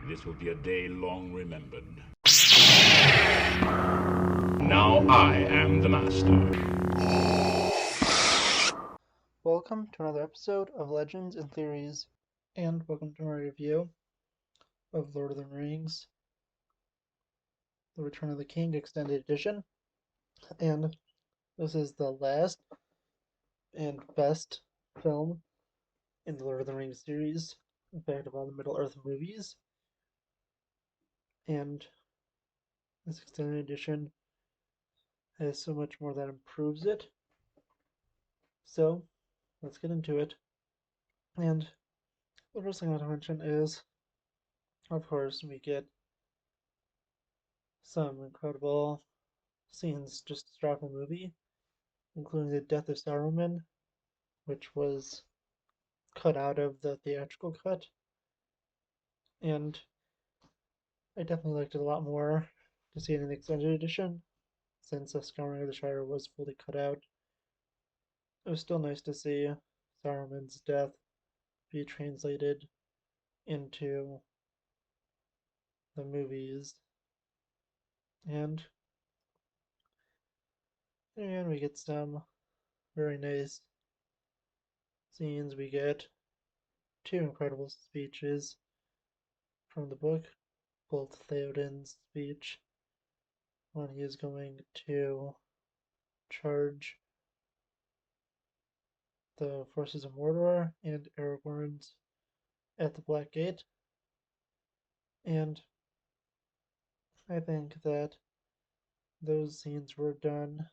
This will be a day long remembered. Now I am the master. Welcome to another episode of Legends and Theories, and welcome to my review of Lord of the Rings, The Return of the King Extended Edition. And this is the last and best film in the Lord of the Rings series, in fact, of all the Middle-earth movies. And this extended edition has so much more that improves it. So, let's get into it. And the first thing I want to mention is, of course, we get some incredible scenes just throughout the movie, including the death of Saruman, which was cut out of the theatrical cut. And I definitely liked it a lot more to see it in the extended edition, since the Scouring of the Shire was fully cut out. It was still nice to see Saruman's death be translated into the movies. And we get some very nice scenes. We get two incredible speeches from the book, both Theoden's speech when he is going to charge the forces of Mordor, and Aragorn's at the Black Gate. And I think that those scenes were done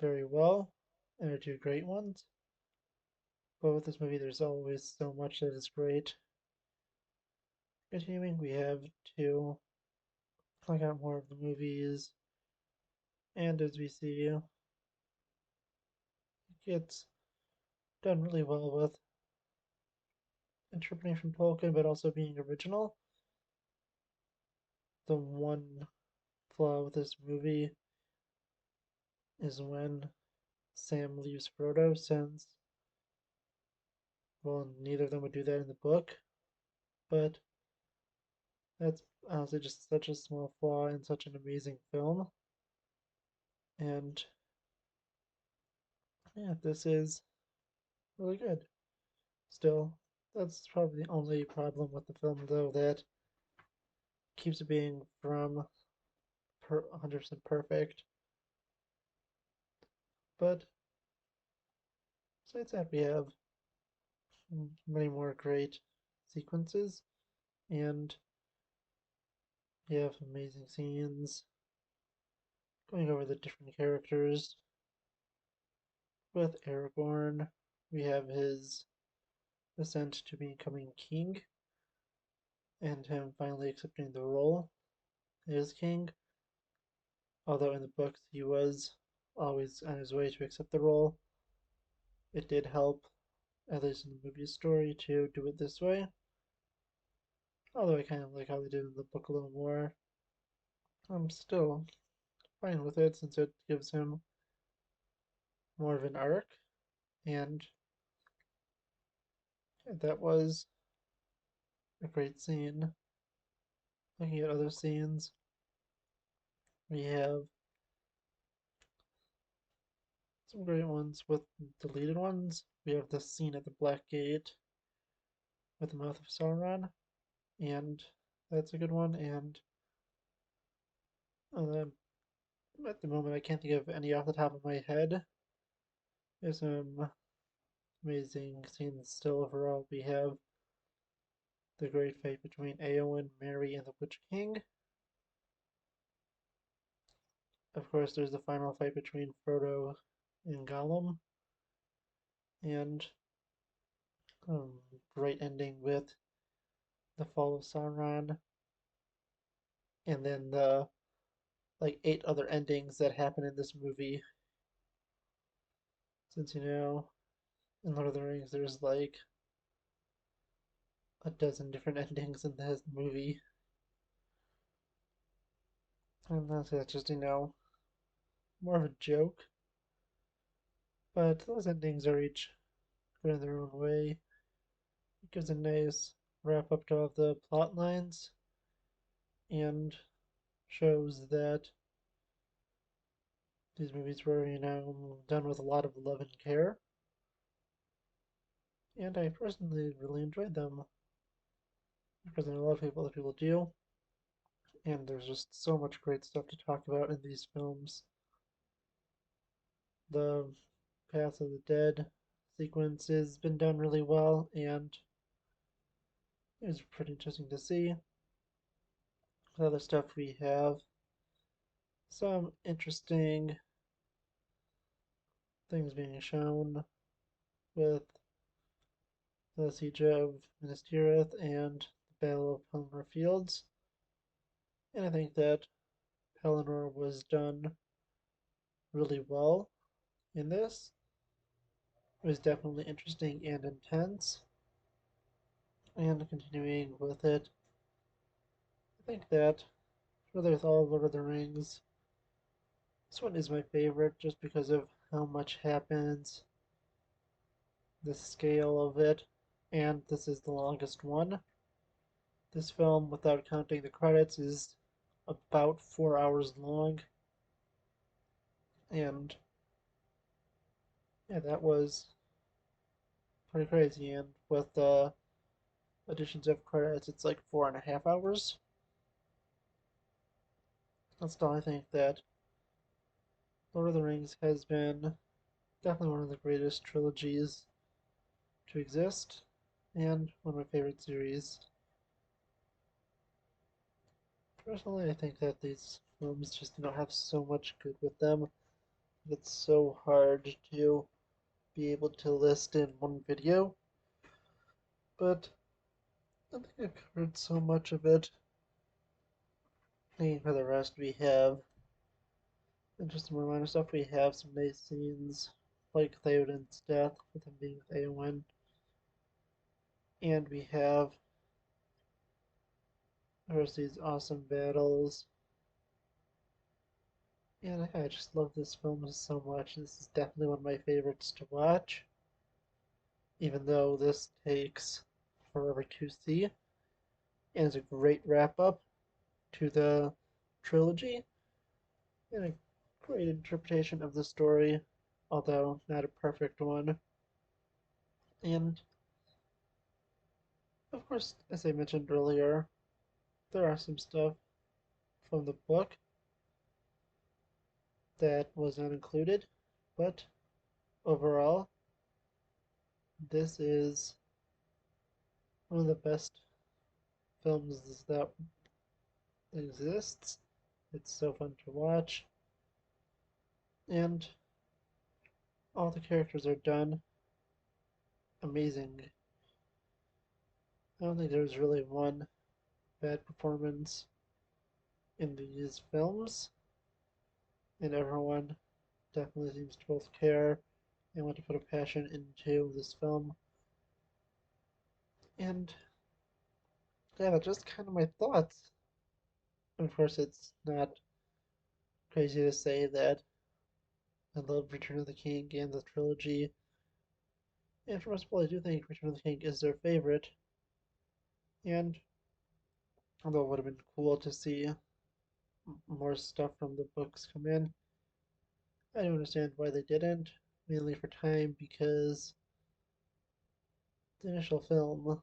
very well and are two great ones. But with this movie, there's always so much that is great. Continuing, we have to check out more of the movies, and as we see, it gets done really well with interpreting from Tolkien, but also being original. The one flaw with this movie is when Sam leaves Frodo, since, well, neither of them would do that in the book, but that's honestly just such a small flaw in such an amazing film. And yeah, this is really good. Still, that's probably the only problem with the film, though, that keeps it being from 100% perfect. But besides that, we have many more great sequences, and we have amazing scenes going over the different characters. With Aragorn, we have his ascent to becoming king, and him finally accepting the role as king. Although in the books he was always on his way to accept the role, it did help, at least in the movie story, to do it this way. Although I kind of like how they did in the book a little more. I'm still fine with it, since it gives him more of an arc, and that was a great scene. Looking at other scenes, we have some great ones with deleted ones. We have the scene at the Black Gate with the mouth of Sauron, and that's a good one. And at the moment, I can't think of any off the top of my head. There's some amazing scenes still overall. We have the great fight between Eowyn, Merry, and the Witch King. Of course, there's the final fight between Frodo and Gollum, and great ending with the fall of Sauron, and then the like 8 other endings that happen in this movie. Since in Lord of the Rings, there's like a dozen different endings in this movie, and that's just more of a joke. But those endings are each good in their own way. It gives a nice wrap up to all of the plot lines and shows that these movies were, done with a lot of love and care. And I personally really enjoyed them because I know a lot of other people do. And there's just so much great stuff to talk about in these films. The Path of the Dead sequence has been done really well, and it was pretty interesting to see. The other stuff we have some interesting things being shown with the Siege of Minas Tirith and the Battle of Pelennor Fields. And I think that Pelennor was done really well in this. It was definitely interesting and intense. And continuing with it, I think that whether with all Lord of the Rings, this one is my favorite just because of how much happens, the scale of it, and this is the longest one. This film, without counting the credits, is about 4 hours long. And yeah, that was pretty crazy. And with the additions of credits, it's like 4.5 hours. That's still, I think that Lord of the Rings has been definitely one of the greatest trilogies to exist, and one of my favorite series. Personally, I think that these films just have so much good with them. It's so hard to be able to list in one video, but I think I covered so much of it. And for the rest, we have just some reminder stuff. We have some nice scenes, like Theoden's death, with him being with Eowyn, and we have, of course, these awesome battles. And I just love this film so much. This is definitely one of my favorites to watch, even though this takes forever to see, and is a great wrap up to the trilogy, and a great interpretation of the story, although not a perfect one. And of course, as I mentioned earlier, there are some stuff from the book that was not included, but overall, this is one of the best films that exists. It's so fun to watch, and all the characters are done amazing. I don't think there's really one bad performance in these films, and everyone definitely seems to both care and want to put a passion into this film. And yeah, that's just kind of my thoughts. Of course, it's not crazy to say that I love Return of the King and the trilogy. And for most people, I do think Return of the King is their favorite. And although it would have been cool to see more stuff from the books come in, I don't understand why they didn't. Mainly for time, because the initial film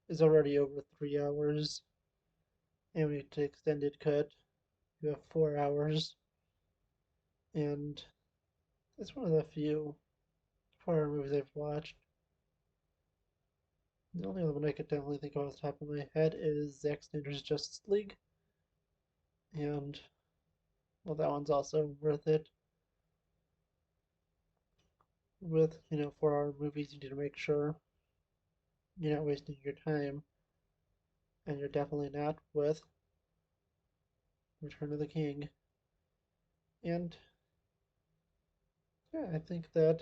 is already over 3 hours, and when you take extended cut, you have 4 hours, and it's one of the few horror movies I've watched. The only other one I could definitely think of off the top of my head is Zack Snyder's Justice League, and well, that one's also worth it. With 4-hour movies, you need to make sure you're not wasting your time, and you're definitely not with Return of the King. And yeah, I think that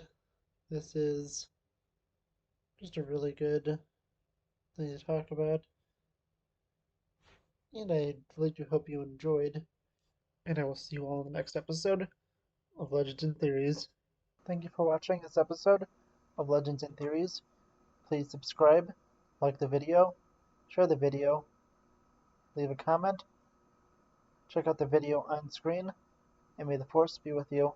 this is just a really good thing to talk about, and I really do hope you enjoyed. And I will see you all in the next episode of Legends and Theories. Thank you for watching this episode of Legends and Theories. Please subscribe, like the video, share the video, leave a comment, check out the video on screen, and may the Force be with you.